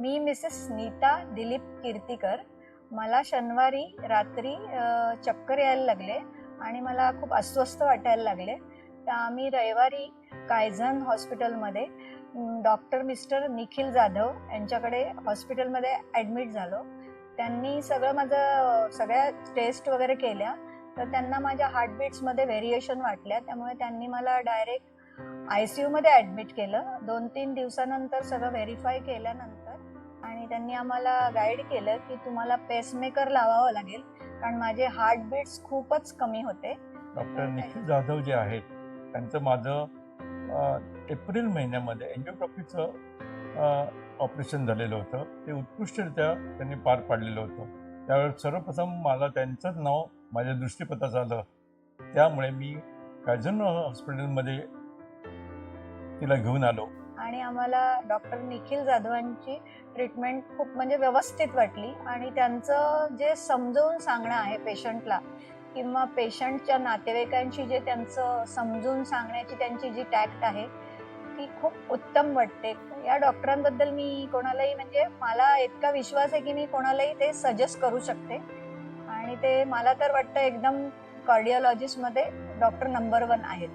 मी Mrs Nita Dilip Kirtikar. मला शनिवारी रात्री चक्कर यायला लागले आणि मला खूप अस्वस्थ वाटायला लागले. तर आम्ही रविवारी कायझन हॉस्पिटलमध्ये डॉक्टर मिस्टर निखिल जाधव यांच्याकडे हॉस्पिटलमध्ये ॲडमिट झालो. त्यांनी सगळ्या टेस्ट वगैरे केल्या, तर त्यांना माझ्या हार्टबीट्समध्ये व्हेरिएशन वाटल्या. त्यामुळे त्यांनी मला डायरेक्ट ICUमध्ये ॲडमिट केलं. 2-3 दिवसानंतर सगळं व्हेरीफाय केल्यानंतर आणि त्यांनी आम्हाला गाईड केलं की तुम्हाला पेसमेकर लावावं लागेल, कारण माझे हार्टबीट्स खूपच कमी होते. डॉक्टर निखिल जाधव जे आहेत त्यांचं माझं एप्रिल महिन्यामध्ये एन्जिओग्राफीचं ऑपरेशन झालेलं होतं. ते उत्कृष्टरित्या त्यांनी पार पाडलेलं होतं. त्यावेळेस सर्वप्रथम मला त्यांचंच नाव माझ्या दृष्टीपथात आलं. त्यामुळे मी कायझन हॉस्पिटलमध्ये तिला घेऊन आलो आणि आम्हाला डॉक्टर निखिल जाधवांची ट्रीटमेंट खूप व्यवस्थित वाटली. आणि त्यांचं जे समजावून सांगणं आहे पेशंटला किंवा पेशंटच्या नातेवाईकांशी जे त्यांचं समजून सांगण्याची त्यांची जी टॅक्ट आहे ती खूप उत्तम वाटते. या डॉक्टरांबद्दल मी कोणालाही मला इतका विश्वास आहे की मी कोणालाही ते सजेस्ट करू शकते. आणि ते मला तर वाटतं एकदम कार्डिओलॉजिस्टमध्ये डॉक्टर नंबर 1 आहेत.